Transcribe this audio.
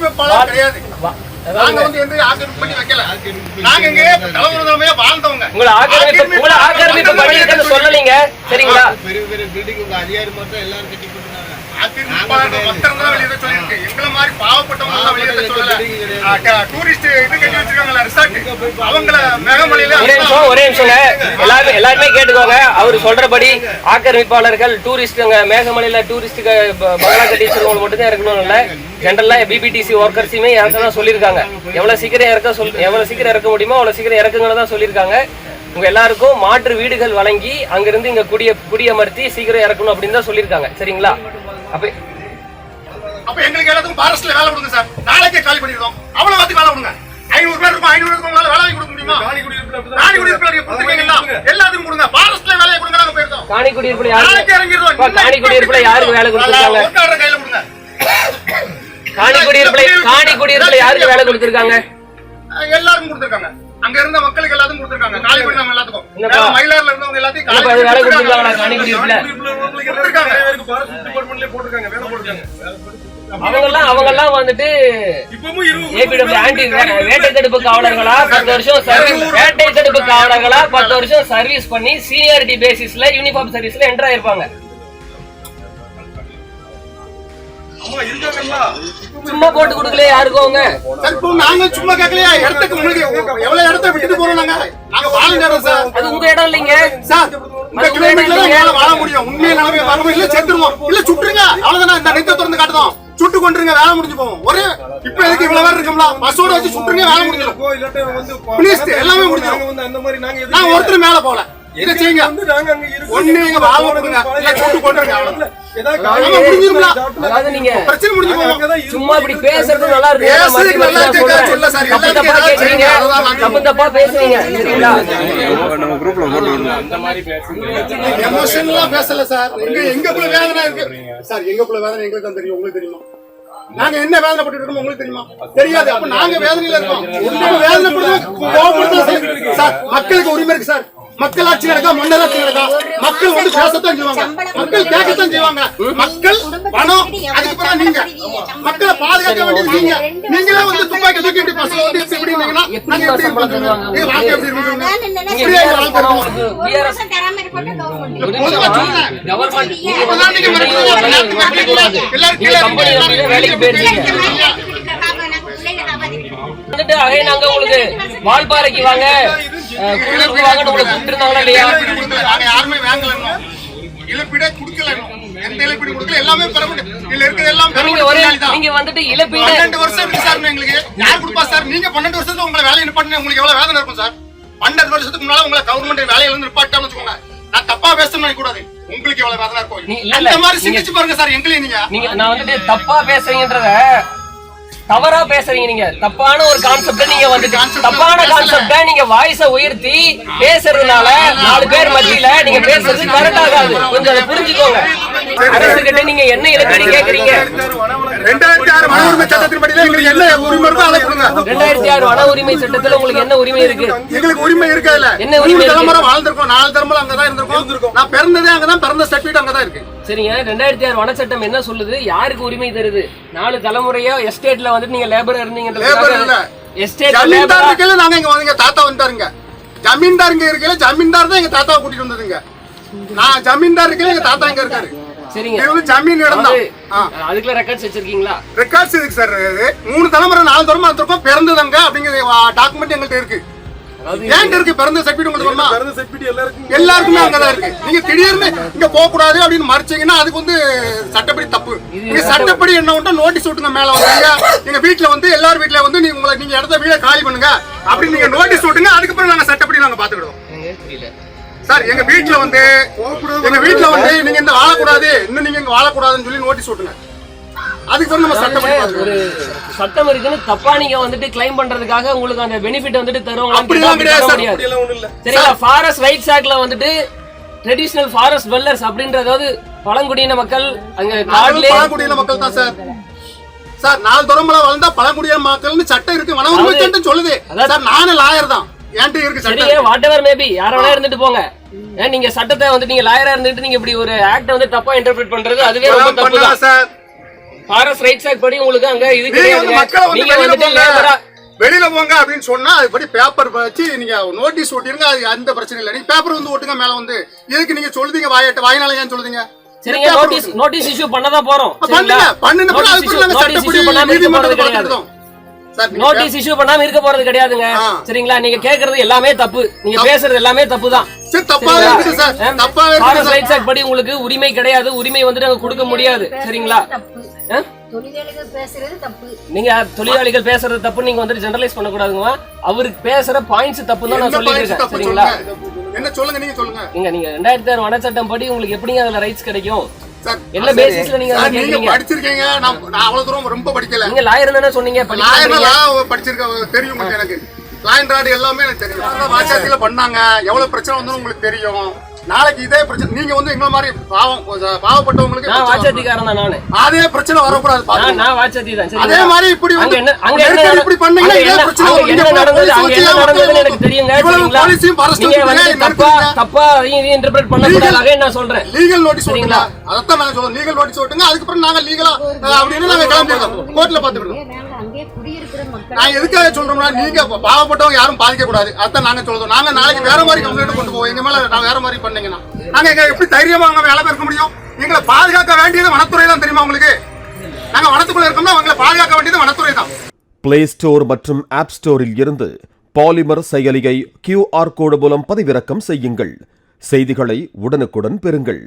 ஆக்கிரமிப்பாளர் கிடையாது. நாங்க வந்து எந்த ஆக்கிரமிப்பு பண்ணி வைக்கல. நாங்க இங்க தலைமுறையா வாழ்ந்தவங்க. உங்களை ஆக்கிரமிப்பு பண்ணிட்டு சொல்லலீங்க. சரிங்களா? பெரிய பெரிய பில்டிங் உங்க அதிகாரி மட்டும் எல்லாரும் கட்டி போட்டுட்டாங்க. ஆக்கிரமிப்பாளர் மொத்தம் தான் வெளியே சொல்லிருக்கு. எங்களை மாதிரி பாவப்பட்டவங்க எல்லாம் வெளியே சொல்லல. டூரிஸ்ட் இது கட்டி வச்சிருக்காங்களா ரிசார்ட், அவங்கள மேகமலையில ஒரே நிமிஷங்க எல்லாருமே கேட்டுக்கோங்க. அவர் சொல்றபடி ஆக்கிரமிப்பாளர்கள் டூரிஸ்டுங்க மேகமலையில டூரிஸ்டுக்கு பங்களா கட்டி வச்சிருக்கவங்க மட்டும் தான் இருக்கணும் இல்ல. ஜென்ரலா பிபிடிசி ஒர்க்கர்ஸுமே இறக்க சொல்லியிருக்காங்க. எவ்வளவு சீக்கிரம் இறக்க முடியுமோ அவ்வளவு சீக்கிரம் இறக்குங்கன்னு தான் சொல்லியிருக்காங்க. உங்க எல்லாருக்கும் மாற்று வீடுகள் வழங்கி அங்கிருந்து இங்க குடியமர்த்தி சீக்கிரம் இறக்கணும் அப்படின்னு தான் சொல்லியிருக்காங்க. சரிங்களா? அப்ப எங்களுக்கு எல்லாத்துக்கும் ஃபாரஸ்ட்ல வேலை கொடுங்க சார். நாளைக்கே காலி பண்ணிடுவோம். அவ்வளவு வாத்தி வேலை கொடுங்க. 500 பேர் இருக்கும். 500 பேருக்கு உங்களால வேலை கொடுக்க முடியுமா? காணி குடியிருப்புல எல்லாத்துக்கும் கொடுங்க. ஃபாரஸ்ட்ல வேலையை கொடுங்க. நாங்க போயிடுறோம். காணி குடியிருப்புல யாருக்கு வேலை கொடுத்திருக்காங்க? ஒர்க்காரர் கையில கொடுங்க. காணி குடியிருப்புல யாருக்கு வேலை கொடுத்திருக்காங்க? எல்லாருக்கும் கொடுத்திருக்காங்க. அங்க இருந்த மக்களுக்கு எல்லாத்துக்கும் கொடுத்திருக்காங்க. காலி பண்ணி நம்ம எல்லாத்துக்கும் மயிலாடுல இருந்தவங்க எல்லாத்தையும் காலி பண்ணி வேலை கொடுத்திருக்காங்க. காணி குடியிருப்புல கொடுத்திருக்காங்க. அவங்க எல்லாம் வந்துட்டு வேட்டை தடுப்பு காவலர்களா 10 வருஷம் வேட்டை தடுப்பு காவலர்களா 10 வருஷம் சர்வீஸ் பண்ணி சீனியாரிட்டி பேசிஸ்ல யூனிஃபார்ம் சர்வீஸ்ல என்டர் ஆயிருப்பாங்க. சும்மா போட்டு கொடுக்கல யாருக்கும். நாங்க சும்மா கேட்கலையா? இடத்துக்கு முன்னாடி எவ்வளவு இடத்த விட்டுட்டு போறோம். நாங்க வாழ சார். அது உங்க இடம் இல்லைங்க சார். இந்த கிலோமீட்டர்ல வாழ முடியும். உண்மையை நிலைமை வரணும். இல்ல செத்துருவோம். இல்ல சுட்டுருங்க. அவ்வளவுதான். இந்த நெத்த திறந்து காட்டுதோம். சுட்டு கொண்டுருங்க. வேலை முடிஞ்சு போவோம். ஒரு இப்ப எதுக்கு இவ்வளவு பேர் இருக்கோம்ல? பஸ்ஸோட வச்சு சுட்டுருங்க. வேலை முடிஞ்சிடும். எல்லாமே முடிஞ்சிடும். நான் ஒருத்தர் மேல போல இதை செய்யுங்க. ஒண்ணு நீங்க வாழ விடுங்க. இல்ல சுட்டு கொண்டுருங்க. சும்மா இப்படி பேசுறது நல்லா இருக்கு. தப்பா பேசுறீங்க. பேசல சார். எங்களுக்குள்ள வேதனை இருக்கு சார். எங்களுக்குள்ள வேதனை எங்களுக்கு தான் தெரியும். உங்களுக்கு தெரியுமா? நாங்க என்ன வேதனைப்பட்டு இருக்கோம் உங்களுக்கு தெரியுமா? தெரியாது. அப்ப நாங்க வேதனையில இருக்கோம். வேதனைப்படுத்த சார். மக்களுக்கு உரிமை இருக்கு சார். மக்களாட்சி நடக்கா, மன்னராட்சி நடக்கா. மக்கள் வந்து பேசத்தான் செய்வாங்க. மக்கள் கேட்கத்தான் செய்வாங்க. மக்கள் பணம் அதுக்கப்புறம் நீங்க மக்களை பாதுகாக்க வேண்டியது நீங்க. நீங்களே வந்து துப்பாக்கி தூக்கி இப்படி பசங்க வந்து இப்படி இருந்தீங்கன்னா நாங்க எப்படி இருப்போம்? வாழ்க்கை எப்படி இருக்கும்? வால்பாறைக்கு வாங்க யாருமே வாங்கல. இழப்பீடே கொடுக்கல. எந்த இழப்பீடு கொடுக்கல. எல்லாமே நீங்க வந்துட்டு இழப்பீடு 12 வருஷம் விசாரணை எங்களுக்கு யார் கொடுப்பா சார்? நீங்க 12 வருஷத்துல உங்களை வேலையை நிப்பாட்டினா உங்களுக்கு எவ்வளவு வேதனை இருக்கும் சார்? 12 வருஷத்துக்கு முன்னால உங்களை கவர்மெண்ட் வேலையில இருந்து நிப்பாட்டான்னு வச்சுக்கோங்க. நான் தப்பா பேசணும்னு கூடாது. உங்களுக்கு எவ்வளவு வேதனை இருக்கும்? அந்த மாதிரி சிந்திச்சு பாருங்க சார். எங்களையும் நீங்க நான் வந்துட்டு தப்பா பேசுறீங்கன்றத தவறா பேசுறீங்க. நீங்க தப்பான ஒரு கான்செப்ட நீங்க வந்துட்டு தப்பான கான்செப்ட நீங்க வாய்ஸ உயர்த்தி பேசுறதுனால 4 பேர் மத்தியில நீங்க பேசுறது கரெக்ட் ஆகாது. கொஞ்சம் அதை புரிஞ்சுக்கோங்க. அரசு கிட்ட நீங்க என்ன இலக்கணி கேக்குறீங்க? 2006 வன உரிமை சட்டத்தின்படி எங்களுக்கு என்ன உரிமை இருக்கோ அதை கொடுங்க. 2006 வன உரிமை சட்டத்துல உங்களுக்கு என்ன உரிமை இருக்கு? எங்களுக்கு உரிமை இருக்கா? இல்ல என்ன உரிமை? தலைமுறை வாழ்ந்திருக்கோம். 4 தலைமுறை அங்கதான் இருந்திருக்கோம். நான் பிறந்ததே அங்கதான். பிறந்த சர்டிபிகேட் அங்கதான் இருக்கு. சரிங்க. 2006 வன சட்டம் என்ன சொல்லுது? யாருக்கு உரிமை தருது? 4 தலைமுறையா எஸ்டேட்ல வந்துட்டு நீங்க லேபர் இருந்தீங்கன்றதுக்காக எஸ்டேட் ஜமீன்தார் இருக்கல. நாங்க இங்க வந்து தாத்தா வந்துட்டாருங்க. ஜமீன்தார் இங்க இருக்கல. ஜமீன்தார் தான் எங்க தாத்தாவை கூட்டிட்டு வந்ததுங்க. நான் ஜமீன்தார் இருக்கல. எங்க தாத்தா இங்க இருக்காரு. சரிங்க. இது ஜமீன் இடம் தான். அதுக்குள்ள ரெக்கார்ட்ஸ் வச்சிருக்கீங்களா? ரெக்கார்ட்ஸ் இருக்கு சார். 3 தலைமுறை 4 தலைமுறை இருந்திருக்கோம். பிறந்ததங்க அப்படிங்கிற டாக்குமெண்ட் எங்கள்கிட்ட இருக்கு. ஏன் இருக்கு? பிறந்த சர்டிபிகேட் உங்களுக்கு எல்லாருக்குமே அங்கதான் இருக்கு. நீங்க திடீர்னு இங்க போக கூடாது அப்படின்னு மறைச்சீங்கன்னா அதுக்கு வந்து சட்டப்படி தப்பு. நீங்க சட்டப்படி என்ன உண்டா நோட்டீஸ் விட்டுங்க. மேல வந்து எங்க வீட்டுல வந்து எல்லாரும் வீட்டுல வந்து நீங்க இடத்த வீட காலி பண்ணுங்க அப்படின்னு நீங்க நோட்டீஸ் விட்டுங்க. அதுக்கப்புறம் நாங்க சட்டப்படி நாங்க பாத்துக்கிடுவோம் சார். எங்க வீட்டுல வந்து நீங்க இந்த வாழக்கூடாது, இன்னும் நீங்க இங்க வாழக்கூடாதுன்னு சொல்லி நோட்டீஸ் விட்டுங்க. அதுக்கு நம்ம ஒரு சட்டம் இருக்குன்னு தப்பா நீங்க வந்துட்டு கிளைம் பண்றதுக்காக உங்களுக்கு அந்த பெனிஃபிட் வந்துட்டு தருவாங்க. சரிங்களா? ஃபாரஸ்ட் ரைட்ஸ் ஆக்ட்ல வந்துட்டு ட்ரெடிஷனல் ஃபாரஸ்ட் டுவெல்லர்ஸ் அப்படின்ற அதாவது பழங்குடியின மக்கள் அங்க காடுல பழங்குடியின மக்கள் தான் சார். சார் 4 தலைமுறை வாழ்ந்தா பழங்குடியின மக்கள்னு சட்டம் இருக்கு. வன உரிமை சட்டம் சொல்லுது. சார் நானும் லாயர் தான். என்கிட்ட இருக்கு சட்டம். வாட் எவர் மேபி யார வேணா இருந்துட்டு போங்க. நீங்க சட்டத்தை வந்து நீங்க லாயரா இருந்துட்டு நீங்க இப்படி ஒரு ஆக்ட் வந்து தப்பா இன்டர்பிரட் பண்றது அதுவே ரொம்ப தப்பு தான் சார். ஃபாரஸ்ட் ரைட்ஸ் ஆக்ட் படி உங்களுக்கு அங்க இது நீங்க வந்து கிடையாதுங்க. மக்களை வந்து நீங்க வெளியில வந்துட்டு போங்க, லேபரா வெளியில போங்க அப்படின்னு சொன்னா அதுபடி பேப்பர் வச்சு நீங்க நோட்டீஸ் ஒட்டிருங்க. அது அந்த பிரச்சனை இல்லை. நீங்க பேப்பர் வந்து ஒட்டுங்க மேல வந்து. இதுக்கு நீங்க சொல்லுதீங்க வாயினால ஏன் சொல்லுதீங்க? சரிங்க, நோட்டீஸ் இஷ்யூ பண்ணதான் போறோம். பண்ணுங்க அதுக்கு நாங்க சட்டப்படி நீதிமன்றத்துக்கு பார்த்துட்டோம். நோட்டீஸ் இஷ்யூ பண்ணாம இருக்க போறது கிடையாதுங்க. சரிங்களா, நீங்க கேக்குறது எல்லாமே தப்பு, நீங்க பேசுறது எல்லாமே தப்பு தான். ஃபாரஸ்ட் ரைட்ஸ் ஆக்ட் படி உங்களுக்கு உரிமை கிடையாது, உரிமை வந்துட்டு அங்க கொடுக்க முடியாது. சரிங்களா, தொழிலாளிகள் பேசுறது தப்பு. நீங்க தொழிலாளிகள் பேசுறது தப்பு நீங்க வந்துட்டு ஜெனரலைஸ் பண்ண கூடாதுங்க. அவருக்கு பேசுற பாயிண்ட்ஸ் தப்பு தான் நான் சொல்லியிருக்கேன். சரிங்களா, என்ன சொல்லுங்க, நீங்க சொல்லுங்க. நீங்க 2006 வனச்சட்டம் படி உங்களுக்கு எப்படிங்க அதுல ரைட்ஸ் கிடைக்கும்? என்ன பேசிஸ்ல நீங்க படிச்சிருக்கீங்க? நான் அவ்வளவு தூரம் ரொம்ப படிக்கல. நீங்க லாயர் தானே சொன்னீங்க? படிச்சிருக்கேன், தெரியும் எனக்கு. லாயன் ராடு எல்லாமே எனக்கு தெரியும். வாட்சாத்தில பண்ணாங்க. எவ்வளவு பிரச்சனை வந்து உங்களுக்கு தெரியும். நாளைக்கு இதே பிரச்சனை நீங்க வந்து எங்களை மாதிரி பாவப்பட்டவங்களுக்கு நான் வாட்சாத்திக்காரன் தான். நானு அதே பிரச்சனை வரக்கூடாது. நான் வாட்சாத்தி தான். அதே மாதிரி இப்படி அங்க என்ன இப்படி பண்ணீங்கன்னா இதே பிரச்சனை வரும். என்ன நடந்தது அங்க என்ன நடந்ததுன்னு எனக்கு தெரியுங்க. சரிங்களா, நீங்க வந்து தப்பா அதையும் இன்டர்பிரட் பண்ண கூடாது. நான் சொல்றேன் லீகல் நோட்டீஸ் ஓட்டுங்க. அதத்தான் நான் சொல்றேன். லீகல் நோட்டீஸ் ஓட்டுங்க. அதுக்கு அப்புறம் நாங்க லீகலா அப்படின்னு நாங்க கிளம்பிடுறோம். கோர்ட்ல பாத்துக்கிடுறோம். அங்கே குடியிருக்கிற மக்கள் நான் எதுக்காக சொல்றோம்னா நீங்க பாவப்பட்டவங்க யாரும் பாதிக்க கூடாது. அதான் நாங்க சொல்றோம். நாங்க நாளைக்கு வேற மாதிரி கம்ப்ளைண்ட் கொண்டு போவோம். எங்க மேல நான் வேற மாதிரி பண்ணீங்கன்னா நாங்க எங்க எப்படி தைரியமா அங்க வேலை இருக்க முடியும்? எங்களை பாதுகாக்க வேண்டியது வனத்துறை தான். தெரியுமா உங்களுக்கு? நாங்க வனத்துக்குள்ள இருக்கோம்னா அவங்களை பாதுகாக்க வேண்டியது வனத்துறை தான். பிளே ஸ்டோர் மற்றும் ஆப் ஸ்டோரில் இருந்து பாலிமர் செயலியை QR கோடு மூலம் பதிவிறக்கம் செய்யுங்கள். செய்திகளை உடனுக்குடன் பெறுங்கள்.